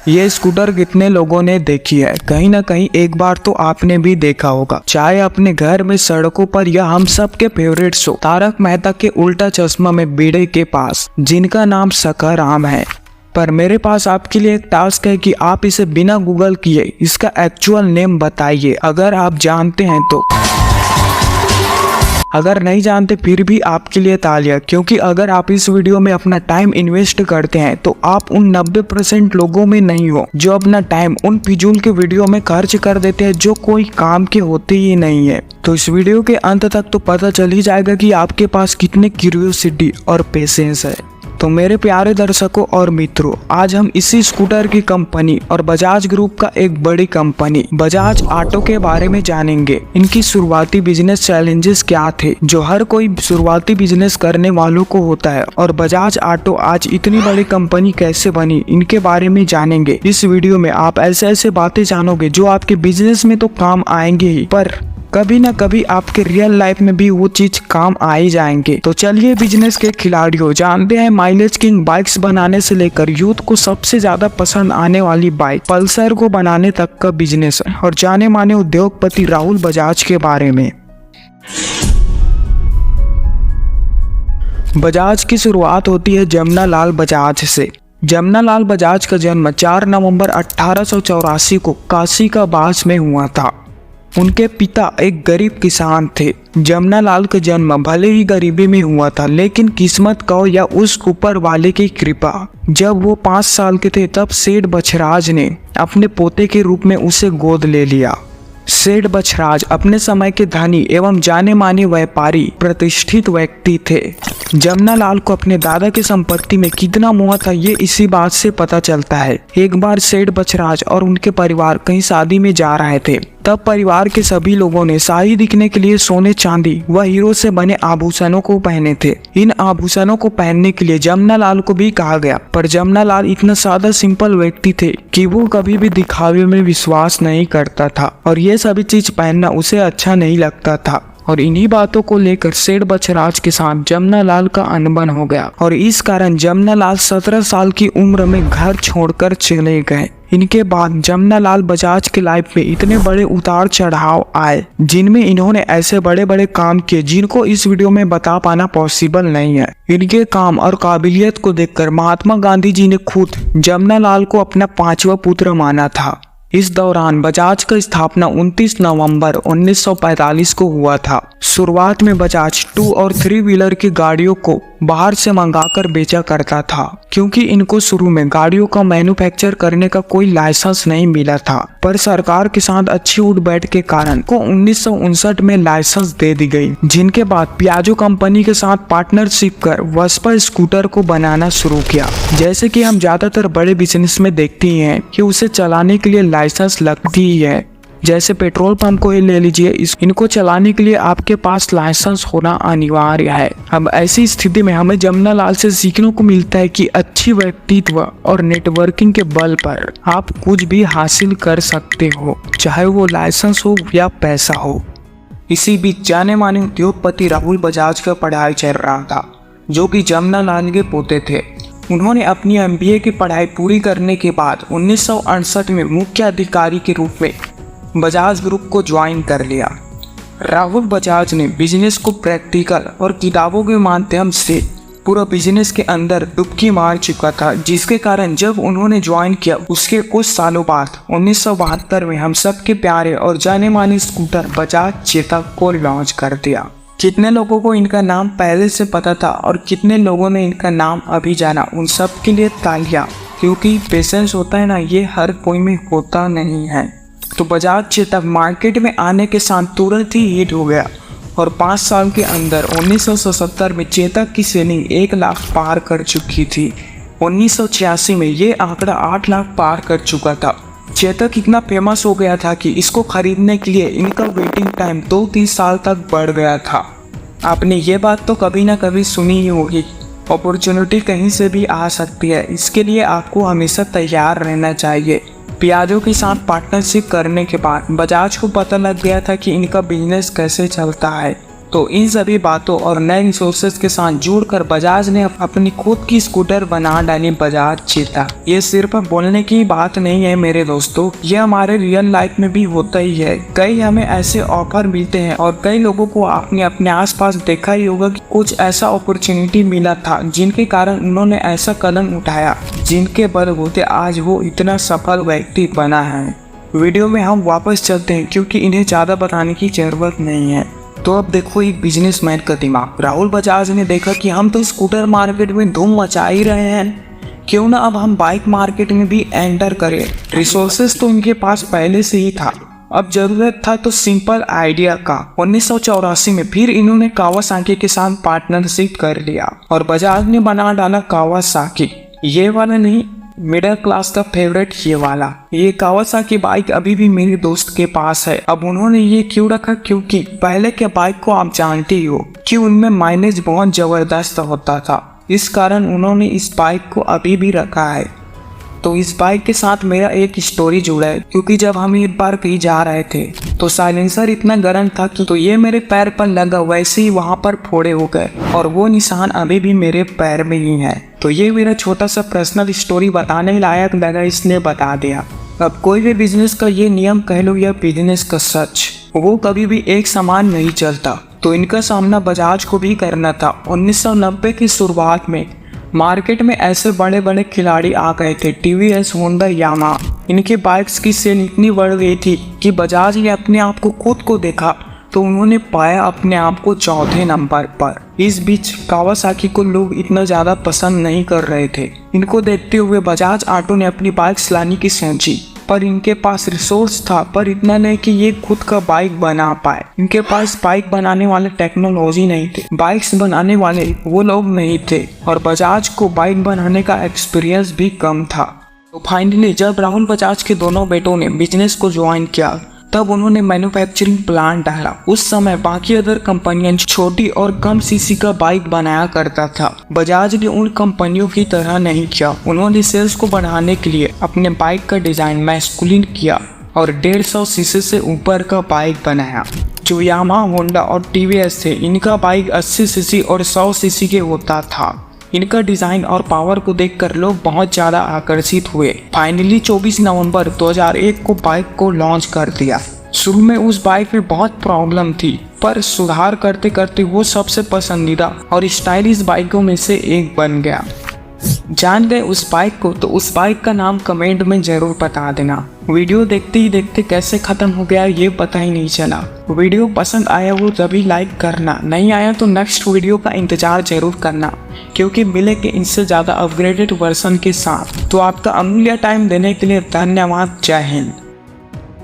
ये स्कूटर कितने लोगों ने देखी है, कहीं ना कहीं एक बार तो आपने भी देखा होगा, चाहे अपने घर में, सड़कों पर, या हम सब के फेवरेट शो तारक मेहता के उल्टा चश्मा में बीड़े के पास, जिनका नाम सखाराम है। पर मेरे पास आपके लिए एक टास्क है कि आप इसे बिना गूगल किए इसका एक्चुअल नेम बताइए, अगर आप जानते हैं तो। अगर नहीं जानते फिर भी आपके लिए तालियां, क्योंकि अगर आप इस वीडियो में अपना टाइम इन्वेस्ट करते हैं तो आप उन 90% लोगों में नहीं हो जो अपना टाइम उन फिजूल के वीडियो में खर्च कर देते हैं जो कोई काम के होते ही नहीं है। तो इस वीडियो के अंत तक तो पता चल ही जाएगा कि आपके पास कितने क्यूरियोसिटी और पेशेंस है। तो मेरे प्यारे दर्शकों और मित्रों, आज हम इसी स्कूटर की कंपनी और बजाज ग्रुप का एक बड़ी कंपनी बजाज ऑटो के बारे में जानेंगे। इनकी शुरुआती बिजनेस चैलेंजेस क्या थे जो हर कोई शुरुआती बिजनेस करने वालों को होता है, और बजाज ऑटो आज इतनी बड़ी कंपनी कैसे बनी, इनके बारे में जानेंगे। इस वीडियो में आप ऐसे ऐसे बातें जानोगे जो आपके बिजनेस में तो काम आएंगे ही, पर कभी ना कभी आपके रियल लाइफ में भी वो चीज काम आ ही जाएंगे। तो चलिए बिजनेस के खिलाड़ियों जानते हैं माइलेज किंग बाइक्स बनाने से लेकर यूथ को सबसे ज्यादा पसंद आने वाली बाइक पल्सर को बनाने तक का बिजनेस है, और जाने माने उद्योगपति राहुल बजाज के बारे में। बजाज की शुरुआत होती है जमुना लाल बजाज से। जमुना लाल बजाज का जन्म 4 नवंबर 1884 को काशी का बास में हुआ था। उनके पिता एक गरीब किसान थे। जमुना लाल का जन्म भले ही गरीबी में हुआ था, लेकिन किस्मत का या उस ऊपर वाले की कृपा, जब वो 5 साल के थे तब सेठ बछराज ने अपने पोते के रूप में उसे गोद ले लिया। सेठ बछराज अपने समय के धनी एवं जाने माने व्यापारी प्रतिष्ठित व्यक्ति थे। जमुना लाल को अपने दादा की संपत्ति में कितना मोह था ये इसी बात से पता चलता है। एक बार सेठ बछराज और उनके परिवार कहीं शादी में जा रहे थे, तब परिवार के सभी लोगों ने शाही दिखने के लिए सोने चांदी व हीरो से बने आभूषणों को पहने थे। इन आभूषणों को पहनने के लिए जमुना लाल को भी कहा गया, पर जमुना लाल इतना सादा सिंपल व्यक्ति थे कि वो कभी भी दिखावे में विश्वास नहीं करता था, और ये सभी चीज पहनना उसे अच्छा नहीं लगता था। और इन्हीं बातों को लेकर सेठ बछराज के साथ जमुना लाल का अनबन हो गया, और इस कारण जमुना लाल 17 साल की उम्र में घर छोड़कर चले गए। इनके बाद जमुना लाल बजाज के लाइफ में इतने बड़े उतार चढ़ाव आए, जिनमें इन्होंने ऐसे बड़े बड़े काम किए जिनको इस वीडियो में बता पाना पॉसिबल नहीं है। इनके काम और काबिलियत को देखकर महात्मा गांधी जी ने खुद जमुना लाल को अपना 5वां पुत्र माना था। इस दौरान बजाज का स्थापना 29 नवंबर 1945 को हुआ था। शुरुआत में बजाज 2 और 3 व्हीलर की गाड़ियों को बाहर से मंगाकर बेचा करता था, क्योंकि इनको शुरू में गाड़ियों का मैन्युफैक्चर करने का कोई लाइसेंस नहीं मिला था। पर सरकार के साथ अच्छी उठ बैठ के कारण को 1959 में लाइसेंस दे दी गई, जिनके बाद पियाजो कंपनी के साथ पार्टनरशिप कर वेस्पा स्कूटर को बनाना शुरू किया। जैसे कि हम ज्यादातर बड़े बिजनेस में देखते ही हैं कि उसे चलाने के लिए लाइसेंस लगती ही है। जैसे पेट्रोल पंप को ही ले लीजिए, इनको चलाने के लिए आपके पास लाइसेंस होना अनिवार्य है। अब ऐसी स्थिति में हमें जमुना लाल से सीखने को मिलता है कि अच्छी व्यक्तित्व और नेटवर्किंग के बल पर आप कुछ भी हासिल कर सकते हो, चाहे वो लाइसेंस हो या पैसा हो। इसी बीच जाने माने उद्योगपति राहुल बजाज का पढ़ाई चल रहा था, जो कि जमुना लाल के पोते थे। उन्होंने अपनी MBA की पढ़ाई पूरी करने के बाद 1968 में मुख्य अधिकारी के रूप में बजाज ग्रुप को ज्वाइन कर लिया। राहुल बजाज ने बिजनेस को प्रैक्टिकल और किताबों के माध्यम से पूरा बिजनेस के अंदर डुबकी मार चुका था, जिसके कारण जब उन्होंने ज्वाइन किया उसके कुछ सालों बाद 1972 में हम सबके प्यारे और जाने माने स्कूटर बजाज चेतक को लॉन्च कर दिया। कितने लोगों को इनका नाम पहले से पता था और कितने लोगों ने इनका नाम अभी जाना, उन सब के लिए तालियां, क्योंकि पेशेंस होता है ना, ये हर कोई में होता नहीं है। तो बजाज चेतक मार्केट में आने के साथ तुरंत ही हिट हो गया, और 5 साल के अंदर 1977 में चेतक की सेलिंग 1 लाख पार कर चुकी थी। 1986 में ये आंकड़ा 8 लाख पार कर चुका था। चेतक इतना फेमस हो गया था कि इसको खरीदने के लिए इनका वेटिंग टाइम 2-3 साल तक बढ़ गया था। आपने ये बात तो कभी ना कभी सुनी ही होगी, अपॉर्चुनिटी कहीं से भी आ सकती है, इसके लिए आपको हमेशा तैयार रहना चाहिए। पियाजो के साथ पार्टनरशिप करने के बाद बजाज को पता लग गया था कि इनका बिजनेस कैसे चलता है, तो इन सभी बातों और नए रिसोर्सेज के साथ जुड़कर बजाज ने अपनी खुद की स्कूटर बना डाली बजाज चीता। ये सिर्फ बोलने की बात नहीं है मेरे दोस्तों, ये हमारे रियल लाइफ में भी होता ही है। कई हमें ऐसे ऑफर मिलते हैं और कई लोगों को आपने अपने आसपास देखा ही होगा कि कुछ ऐसा अपॉर्चुनिटी मिला था जिनके कारण उन्होंने ऐसा कदम उठाया जिनके बलबूते आज वो इतना सफल व्यक्ति बना है। वीडियो में हम वापस चलते हैं क्योंकि इन्हें ज़्यादा बताने की जरूरत नहीं है। तो अब देखो एक बिजनेसमैन का दिमाग। राहुल बजाज ने देखा कि हम तो स्कूटर मार्केट में धूम मचा ही रहे हैं, क्यों ना अब हम बाइक मार्केट में भी एंटर करें। रिसोर्सेज तो इनके पास पहले से ही था, अब जरूरत था तो सिंपल आइडिया का। 1984 में फिर इन्होंने कावासाकी के साथ पार्टनरशिप कर लिया और बजाज ने बना डाला कावासाकी। ये वाला नहीं, मिडिल क्लास का फेवरेट ये वाला। ये कावासाकी बाइक अभी भी मेरे दोस्त के पास है। अब उन्होंने ये क्यों रखा, क्योंकि पहले के बाइक को आप जानते ही हो कि उनमें माइलेज बहुत जबरदस्त होता था, इस कारण उन्होंने इस बाइक को अभी भी रखा है। तो इस बाइक के साथ मेरा एक स्टोरी जुड़ा है, क्योंकि जब हम एक बार कहीं जा रहे थे तो साइलेंसर इतना गर्म था कि तो ये मेरे पैर पर लगा वैसे ही वहां पर फोड़े हो गए और वो निशान अभी भी मेरे पैर में ही है। तो ये मेरा छोटा सा पर्सनल स्टोरी बताने लायक लगा, इसलिए बता दिया। अब कोई भी बिजनेस का ये नियम कह लो या बिजनेस का सच, वो कभी भी एक समान नहीं चलता। तो इनका सामना बजाज को भी करना था। 1990 की शुरुआत में मार्केट में ऐसे बड़े बड़े खिलाड़ी आ गए थे, टीवीएस, होंडा, यामा। इनके बाइक्स की सेल इतनी बढ़ गई थी कि बजाज ने अपने आप को खुद को देखा तो उन्होंने पाया अपने आप को चौथे नंबर पर। इस बीच कावासाकी को लोग इतना ज़्यादा पसंद नहीं कर रहे थे। इनको देखते हुए बजाज ऑटो ने अपनी बाइक्स लाने की सोची, पर इनके पास रिसोर्स था पर इतना नहीं कि ये खुद का बाइक बना पाए। इनके पास बाइक बनाने वाले टेक्नोलॉजी नहीं थे, बाइक्स बनाने वाले वो लोग नहीं थे और बजाज को बाइक बनाने का एक्सपीरियंस भी कम था। तो फाइनली जब राहुल बजाज के दोनों बेटों ने बिजनेस को ज्वाइन किया तब उन्होंने मैन्युफैक्चरिंग प्लांट डाला। उस समय बाकी अदर कंपनियां छोटी और कम सीसी का बाइक बनाया करता था। बजाज ने उन कंपनियों की तरह नहीं किया। उन्होंने सेल्स को बढ़ाने के लिए अपने बाइक का डिजाइन मैस्कुलिन किया और 150 सीसी से ऊपर का बाइक बनाया। जो यामा, होंडा और टीवीएस थे, इनका बाइक 80 सीसी और 100 सीसी के होता था। इनका डिजाइन और पावर को देखकर लोग बहुत ज़्यादा आकर्षित हुए। फाइनली 24 नवंबर 2001 को बाइक को लॉन्च कर दिया। शुरू में उस बाइक में बहुत प्रॉब्लम थी, पर सुधार करते करते वो सबसे पसंदीदा और स्टाइलिश बाइकों में से एक बन गया। जान गए उस बाइक को तो उस बाइक का नाम कमेंट में जरूर बता देना। वीडियो देखते ही देखते कैसे खत्म हो गया ये पता ही नहीं चला। वीडियो पसंद आया वो तभी लाइक करना, नहीं आया तो नेक्स्ट वीडियो का इंतजार जरूर करना, क्योंकि मिलेंगे इनसे ज़्यादा अपग्रेडेड वर्जन के साथ। तो आपका अमूल्य टाइम देने के लिए धन्यवाद। जय हिंद।